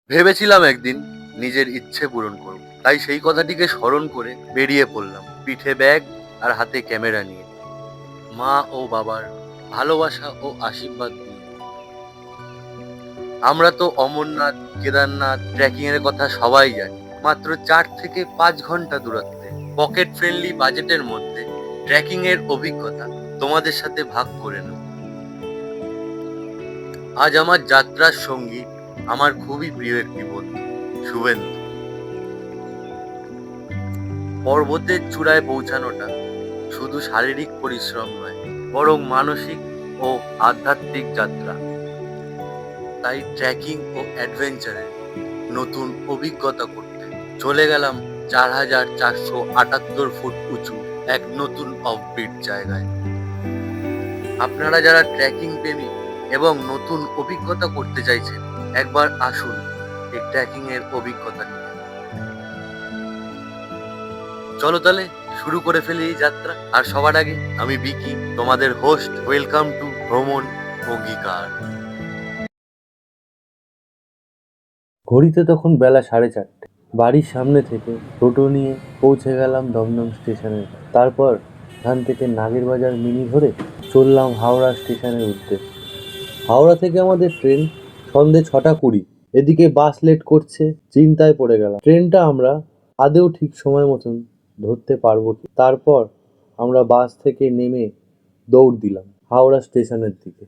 ভেবেছিলাম একদিন নিজের ইচ্ছে পূরণ করব, তাই সেই কথাটিকে স্মরণ করে বেরিয়ে পড়লাম, পিঠে ব্যাগ আর হাতে ক্যামেরা নিয়ে, মা ও বাবার ভালোবাসা ও আশীর্বাদ নিয়ে। আমরা তো অমরনাথ, কেদারনাথ ট্রেকিং এর কথা সবাই জানি, মাত্র 4 থেকে 5 ঘন্টা দূরত্বে, পকেট ফ্রেন্ডলি বাজেটের মধ্যে ট্রেকিং এর অভিজ্ঞতা তোমাদের সাথে ভাগ করে নেব। আজ আমার যাত্রার সঙ্গী আমার খুবই প্রিয় একটি বন্ধু, শুভেন্দু। পর্বতের চূড়ায় পৌঁছানোটা শুধু শারীরিক পরিশ্রম নয়, বরং মানসিক ও আধ্যাত্মিক যাত্রা। তাই ট্রেকিং ও অ্যাডভেঞ্চারের নতুন অভিজ্ঞতা করতে চলে গেলাম 4478 ফুট উঁচু এক নতুন অফবিট জায়গায়। আপনারা যারা ট্রেকিং প্রেমী এবং নতুন অভিজ্ঞতা করতে চাইছেন, একবার আসুন এই ট্রেকিং এর অভিজ্ঞতা নিতে। চলো তাহলে শুরু করে ফেলি এই যাত্রা। আর সবার আগে আমি বিকি, তোমাদের হোস্ট। ওয়েলকাম টু ভ্রমণ অঙ্গীকার। ঘড়িতে তখন বেলা 4:30। বাড়ির সামনে থেকে টোটো নিয়ে পৌঁছে গেলাম দমদম স্টেশনের। তারপর এখান থেকে নাগেরবাজার মিনি ধরে চললাম হাওড়া স্টেশনের উদ্দেশ্যে। হাওড়া থেকে আমাদের ট্রেন সন্ধে 6:20। এদিকে বাস লেট করছে, চিন্তায় পড়ে গেলাম ট্রেনটা আমরা আদেও ঠিক সময় মতন ধরতে পারবো কি। তারপর আমরা বাস থেকে নেমে দৌড় দিলাম হাওড়া স্টেশনের দিকে।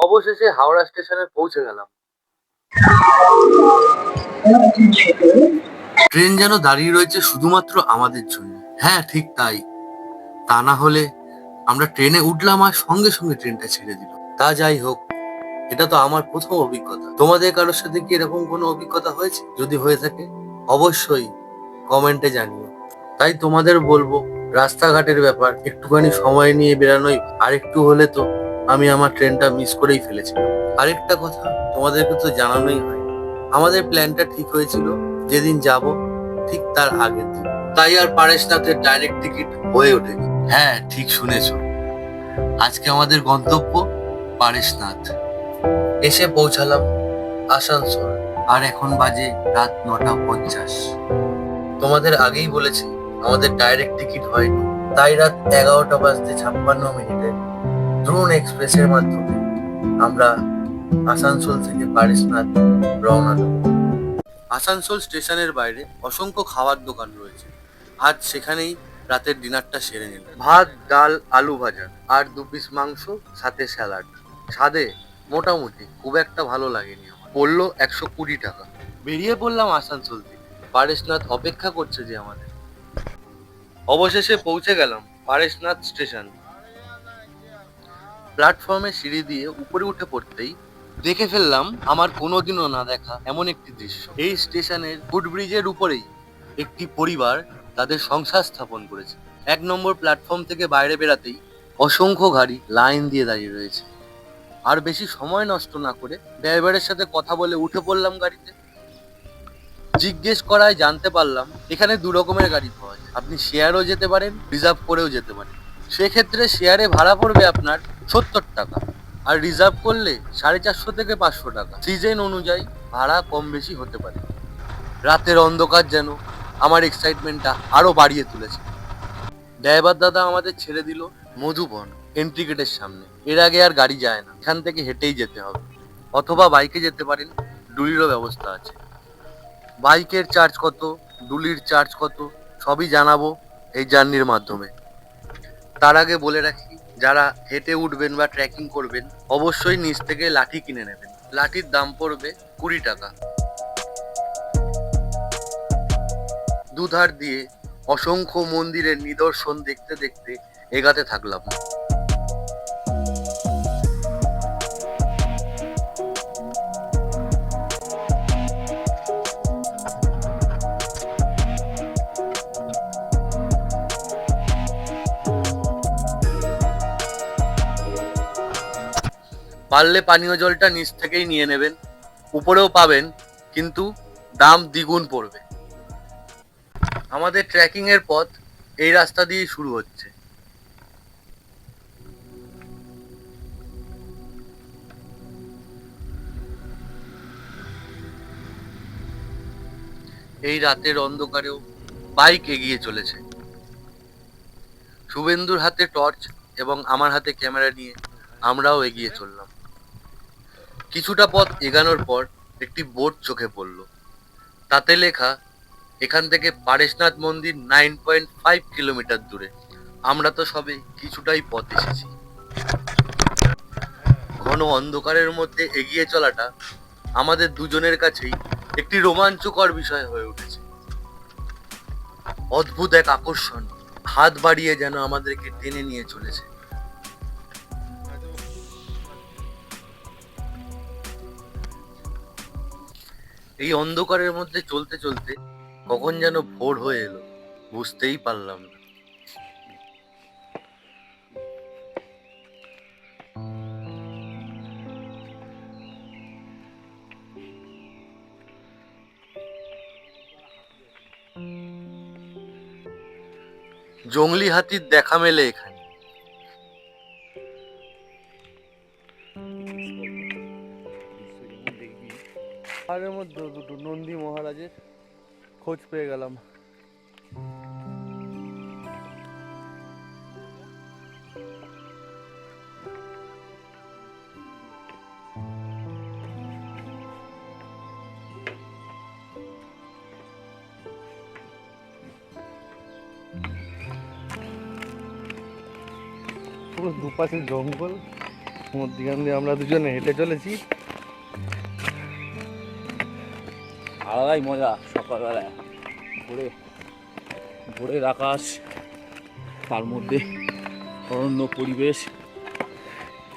অবশেষে হাওড়া স্টেশনে পৌঁছে গেলাম। ট্রেন যেন দাঁড়িয়ে রয়েছে শুধুমাত্র আমাদের জন্য। হ্যাঁ, ঠিক তাই। তা না হলে আমরা ট্রেনে উঠলাম আর সঙ্গে সঙ্গে ট্রেনটা ছেড়ে দিল। তা যাই হোক, এটা তো আমার প্রথম অভিজ্ঞতা। তোমাদের কারোর সাথে কি এরকম কোনো অভিজ্ঞতা হয়েছে? যদি হয়ে থাকে অবশ্যই কমেন্টে জানিও। তাই তোমাদের বলবো, রাস্তাঘাটের ব্যাপার একটুখানি সময় নিয়ে বেরানোই। আর একটু হলে তো আমি আমার ট্রেনটা মিস করেই ফেলেছিলাম। আরেকটা কথা তোমাদেরকে তো জানানোই হয়, আমাদের প্ল্যানটা ঠিক হয়েছিল যেদিন যাব ঠিক তার আগের দিন। তাই আর পারেশনাথের ডাইরেক্ট টিকিট হয়ে ওঠেনি। হ্যাঁ, ঠিক শুনেছো, আজকে আমাদের গন্তব্য পারেশনাথ। এসে পৌঁছালাম আসানসোল, আর এখন বাজে রাত 9:50। তোমাদের আগেই বলেছি আমাদের ডাইরেক্ট টিকিট হয়নি, তাই রাত 11:56 দ্রোণ এক্সপ্রেসের মাধ্যমে আমরা আসানসোল থেকে পারেশনাথ রওনা দেব। আসানসোল স্টেশনের বাইরে অসংখ্য খাওয়ার দোকান রয়েছে। আজ সেখানেই রাতের ডিনারটা সেরে নিলাম। ভাত, ডাল, আলু ভাজা আর 2 পিস মাংস, সাথে স্যালাড। স্বাদে মোটামুটি, খুব একটা ভালো লাগেনি আমার। পড়লো 120 টাকা। বেরিয়ে পড়লাম আসানসোল থেকে। পারেশনাথ অপেক্ষা করছে যে আমাদের। অবশেষে পৌঁছে গেলাম পারেশনাথ স্টেশন। প্ল্যাটফর্মে সিঁড়ি দিয়ে উপরে উঠে পড়তেই দেখে ফেললাম আমার কোনোদিনও না দেখা এমন একটি দৃশ্য। এই স্টেশনের ফুটব্রিজের উপরেই একটি পরিবার তাদের সংসার স্থাপন করেছে। 1 নম্বর প্ল্যাটফর্ম থেকে বাইরে বেরাতেই অসংখ্য গাড়ি লাইন দিয়ে দাঁড়িয়ে রয়েছে। আর বেশি সময় নষ্ট না করে ড্রাইভারের সাথে কথা বলে উঠে পড়লাম গাড়িতে। জিজ্ঞেস করায় জানতে পারলাম এখানে 2 রকমের গাড়ি পাওয়া যায়। আপনি শেয়ারও যেতে পারেন, রিজার্ভ করেও যেতে পারেন। সেক্ষেত্রে শেয়ারে ভাড়া পড়বে আপনার 70 টাকা, আর রিজার্ভ করলে 450 থেকে 500 টাকা। সিজন অনুযায়ী ভাড়া কম বেশি হতে পারে। রাতের অন্ধকার যেন আমার এক্সাইটমেন্টটা আরো বাড়িয়ে তুলেছে। ড্রাইভার দাদা আমাদের ছেড়ে দিল মধুবন এন্ট্রি গেটের সামনে। এর আগে আর গাড়ি যায় না, এখান থেকে হেঁটেই যেতে হবে, অথবা বাইকে যেতে পারেন, ডুলিরও ব্যবস্থা আছে। বাইকের চার্জ কত, ডুলির চার্জ কত, সবই জানাবো এই জার্নির মাধ্যমে। তার আগে বলে রাখি, যারা হেঁটে উঠবেন বা ট্রেকিং করবেন অবশ্যই নিচ থেকে লাঠি কিনে নেবেন। লাঠির দাম পড়বে 20 টাকা। দুধার দিয়ে অসংখ্য মন্দিরের নিদর্শন দেখতে দেখতে এগাতে থাকলাম। পারলে পানীয় জলটা নিচ থেকেই নিয়ে নেবেন, উপরেও পাবেন কিন্তু দাম দ্বিগুণ পড়বে। আমাদের ট্রেকিং এর পথ এই রাস্তা দিয়েই শুরু হচ্ছে। এই রাতের অন্ধকারেও বাইক এগিয়ে চলেছে। শুভেন্দুর হাতে টর্চ এবং আমার হাতে ক্যামেরা নিয়ে আমরাও এগিয়ে চললাম। কিছুটা পথ এগানোর পর একটি বোর্ড চোখে পড়ল। তাতে লেখা এখান থেকে পারেশনাথ মন্দির 9.5 কিলোমিটার দূরে। আমরা তো সবে কিছুটাই পথ এসেছি। ঘন অন্ধকারের মধ্যে এগিয়ে চলাটা আমাদের দুজনের কাছেই একটি রোমাঞ্চকর বিষয় হয়ে উঠেছে। অদ্ভুত এক আকর্ষণ হাত বাড়িয়ে যেন আমাদেরকে টেনে নিয়ে চলেছে। এই অন্ধকারের মধ্যে চলতে চলতে কখন যেন ভোর হয়ে এলো, বুঝতেই পারলাম না। জংলি হাতির দেখা মেলে এখানে। পাহাড়ের মধ্যে দুটো নন্দী মহারাজের খোঁজ পেয়ে গেলাম। পুরো দুপাশে জঙ্গল, মধ্যখান দিয়ে আমরা দুজনে হেঁটে চলেছি। আলাদাই মজা সকালবেলায় ভোরের আকাশ, তার মধ্যে অরণ্য পরিবেশ,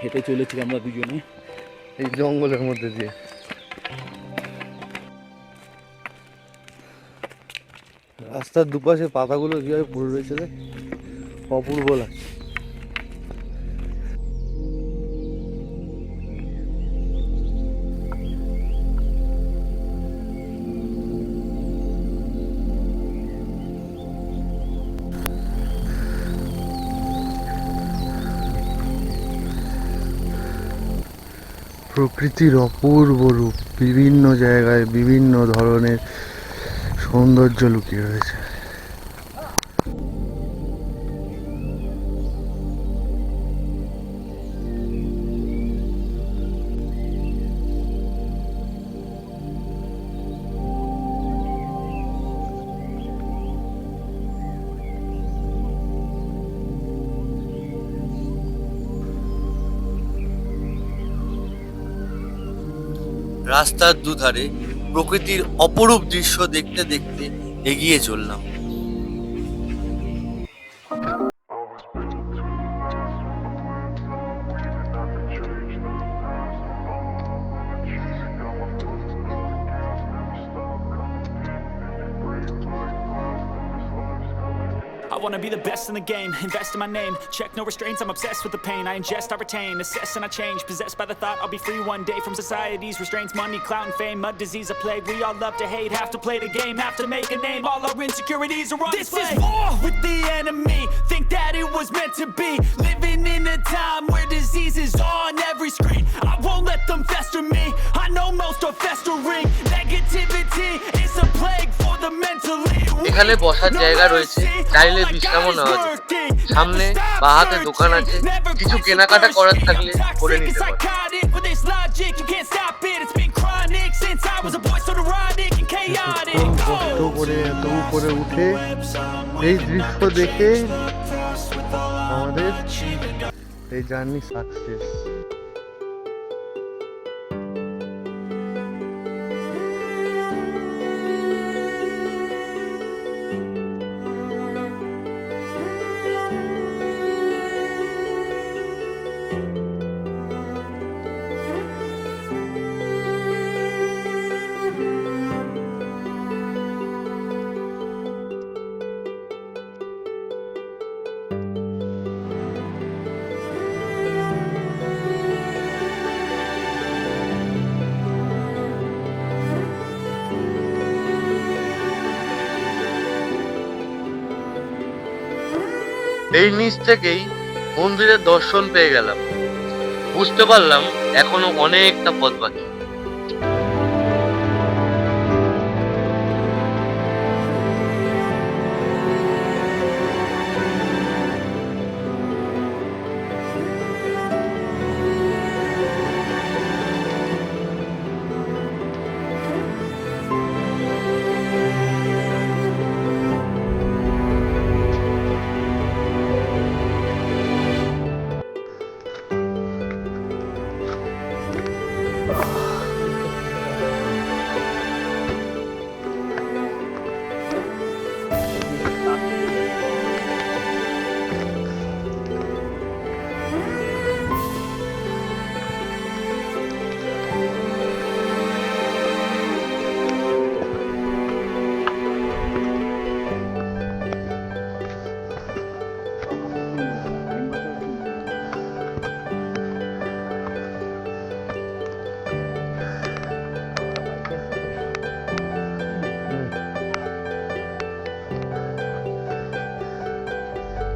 হেঁটে চলেছি আমরা দুজনে এই জঙ্গলের মধ্যে দিয়ে। রাস্তার দুপাশে পাতাগুলো কিভাবে পড়ে রয়েছে রে, অপূর্ব লাগছে। প্রকৃতির অপূর্ব রূপ, বিভিন্ন জায়গায় বিভিন্ন ধরনের সৌন্দর্য লুকিয়ে রয়েছে। রাস্তার দুধারে প্রকৃতির অপরূপ দৃশ্য দেখতে দেখতে এগিয়ে চললাম। I wanna be the best in the game, invest in my name. Check no restraints, I'm obsessed with the pain. I ingest, I retain, assess and I change. Possessed by the thought I'll be free one day from society's restraints. Money, clout and fame, a disease, a plague. We all love to hate, have to play the game, have to make a name. All our insecurities are on display. This is war with the enemy, think that it was meant to be. Living in a time where disease is on every screen. I won't let them fester me, I know most are festering. Negativity is a plague for the mentally. এখানে বসার জায়গা রয়েছে, চাইলে বিশ্রামও নেওয়া যায়। সামনে বা হাতে দোকান আছে, কিছু কেনাকাটা করার থাকলে করে নিতে পারে। কষ্ট করে এত উপরে উঠে এই দৃশ্য দেখে আমাদের এই জার্নি সাকসেস। এই নিচ থেকেই মন্দিরের দর্শন পেয়ে গেলাম। বুঝতে পারলাম এখনো অনেকটা পথ বাকি।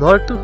ধর একটু।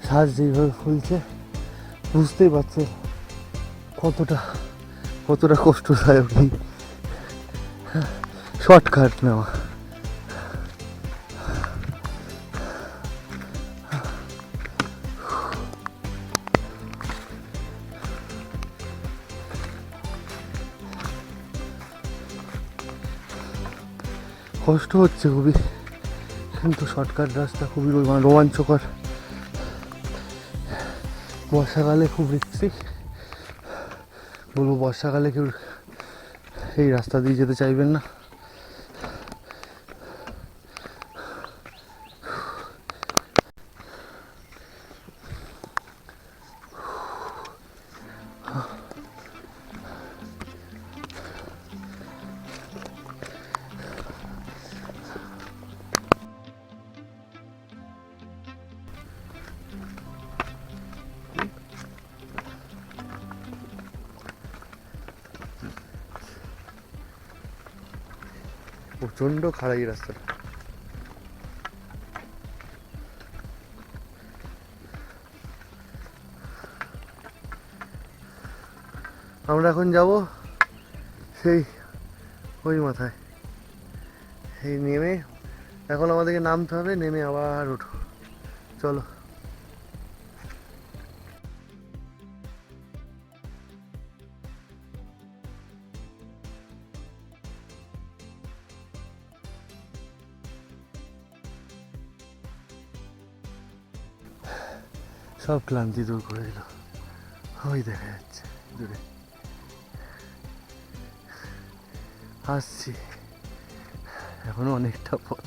শ্বাস যেভাবে ফুলছে বুঝতেই পারছে কতটা কষ্টদায়ক এই শর্টকাট নেওয়া। কষ্ট হচ্ছে খুবই, কিন্তু শর্টকাট রাস্তা খুবই রোমাঞ্চকর। বর্ষাকালে খুব রিস্কি, বলবো বর্ষাকালে কেউ এই রাস্তা দিয়ে যেতে চাইবেন না। প্রচন্ড খাড়া এই রাস্তাটা। আমরা এখন যাব সেই ওই মাথায়, এই নেমে এখন আমাদেরকে নামতে হবে, নেমে আবার উঠো। চলো। সব ক্লান্তি দূর করে দিল, ওই দেখা যাচ্ছে দূরে। আসছি, এখনো অনেকটা পথ।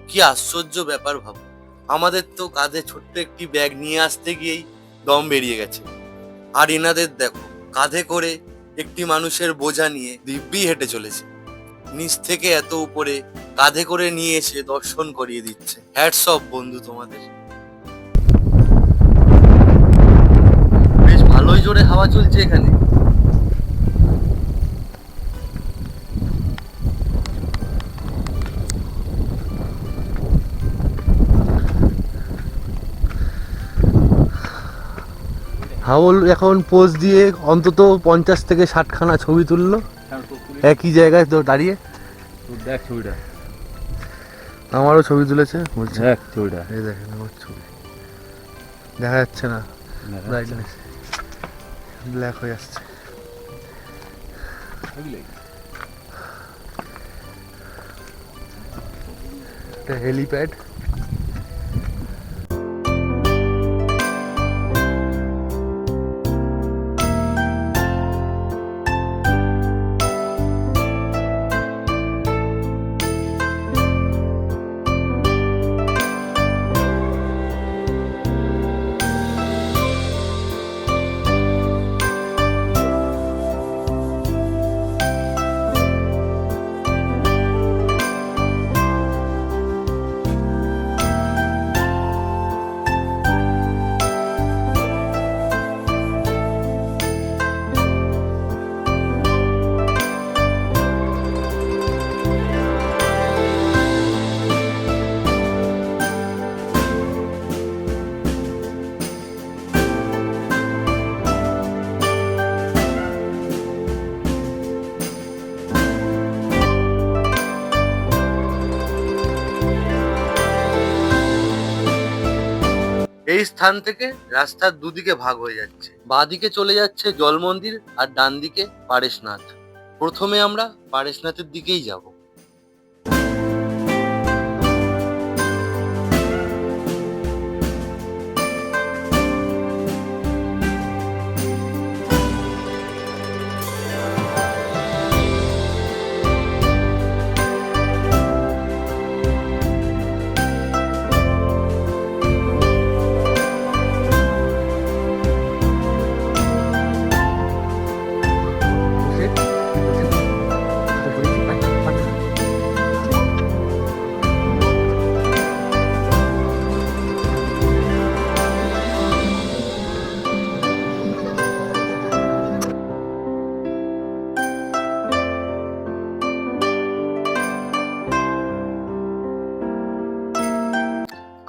কি আশ্চর্য ব্যাপার ভাবো, আমাদের তো কাঁধে ছোট্ট একটি ব্যাগ নিয়ে আসতে গিয়েই দম বেরিয়ে গেছে, আর এনাদের দেখো কাঁধে করে একটি মানুষের বোঝা নিয়ে দিব্যি হেঁটে চলেছে। নিচ থেকে এত উপরে কাঁধে করে নিয়ে এসে দর্শন করিয়ে দিচ্ছে। হ্যাটস অফ বন্ধু তোমাদের। বেশ ভালোই জোরে হাওয়া চলছে এখানে। হাওল এখন পোজ দিয়ে অন্তত 50 থেকে 60 খানা ছবি তুললো একই জায়গায় তো দাঁড়িয়ে। দেখ ছবিটা, আমারও ছবি তুলেছে বলছে। দেখ ছবিটা, এই দেখেন আমার ছবি দেখা যাচ্ছে না, ব্রাইটনেস ব্ল্যাক হয়ে আসছে। এটা হেলিপ্যাড। এই স্থান থেকে রাস্তার দুদিকে ভাগ হয়ে যাচ্ছে। বাঁদিকে চলে যাচ্ছে জল মন্দির আর ডান দিকে পারেশনাথ। প্রথমে আমরা পারেশনাথের দিকেই যাব।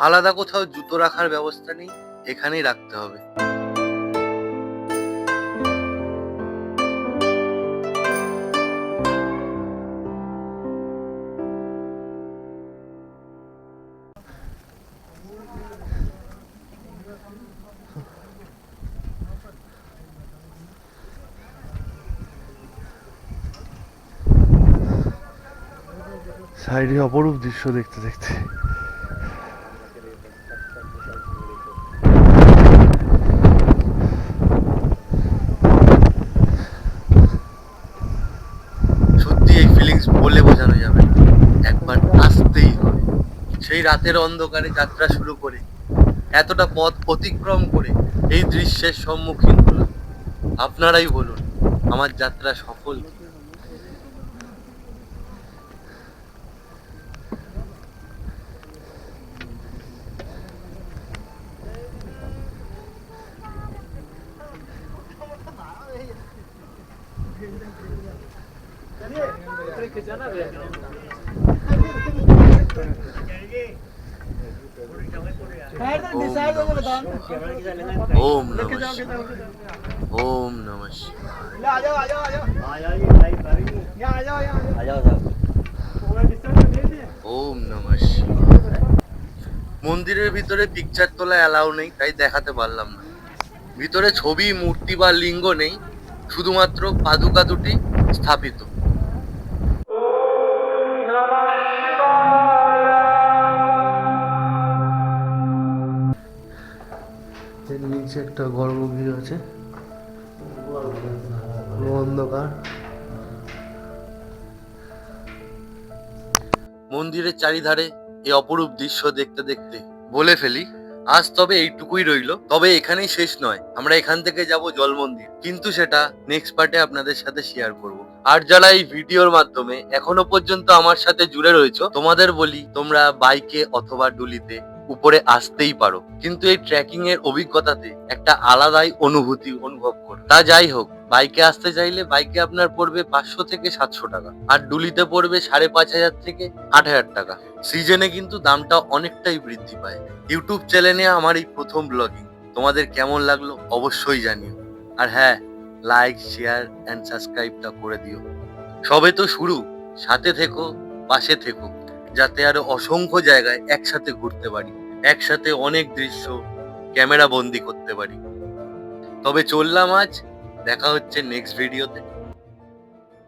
আলাদা কোথাও জুতো রাখার ব্যবস্থা নেই, এখানেই রাখতে হবে। সাইডে অপরূপ দৃশ্য দেখতে দেখতে সত্যি এই ফিলিংস বলে বোঝানো যাবে না, একবার আসতেই হবে। সেই রাতের অন্ধকারে যাত্রা শুরু করে এতটা পথ অতিক্রম করে এই দৃশ্যের সম্মুখীন হলাম। আপনারাই বলুন আমার যাত্রা সফল কি? ओम नमः शिवाय। ओम नमः ओम नमः शिवाय। মন্দিরের ভিতরে পিকচার তোলা অ্যালাউ নেই, তাই দেখাতে পারলাম না। ভিতরে ছবি, মূর্তি বা লিঙ্গ নেই, শুধুমাত্র পাদুকা দুটি স্থাপিত। এর নিচে একটা গর্ভগৃহ আছে, অন্ধকার। মন্দিরের চারিধারে এই অপরূপ দৃশ্য দেখতে দেখতে বলে ফেলি, আজ তবে এইটুকুই রইলো। তবে এখানেই শেষ নয়, আমরা এখান থেকে যাব জল মন্দির, কিন্তু সেটা নেক্সট পার্টে আপনাদের সাথে শেয়ার করব। আর যারা এই ভিডিওর মাধ্যমে এখনো পর্যন্ত আমার সাথে জুড়ে রয়েছো, তোমাদের বলি তোমরা বাইকে অথবা ডুলিতে উপরে আসতেই পারো, কিন্তু এই ট্রেকিং এর অভিজ্ঞতাতে একটা আলাদাই অনুভূতি অনুভব করো। তা যাই হোক, বাইকে আসতে চাইলে বাইকে আপনার পড়বে 500 থেকে 700 টাকা, আর ডুলিতে পড়বে 5,500 থেকে 8,000 টাকা। সিজনে কিন্তু দামটা অনেকটাই বৃদ্ধি পায়। ইউটিউব চ্যানেলে আমার এই প্রথম ব্লগিং, তোমাদের কেমন লাগলো অবশ্যই জানিও। আর হ্যাঁ, লাইক, শেয়ার এন্ড সাবস্ক্রাইবটা করে দিও। সবে তো শুরু, সাথে থেকো, পাশে থেকো, যাতে আরো অসংখ্য জায়গায় একসাথে ঘুরতে পারি, একসাথে অনেক দৃশ্য ক্যামেরা বন্দি করতে পারি। তবে চললাম আজ, দেখা হচ্ছে নেক্সট ভিডিওতে।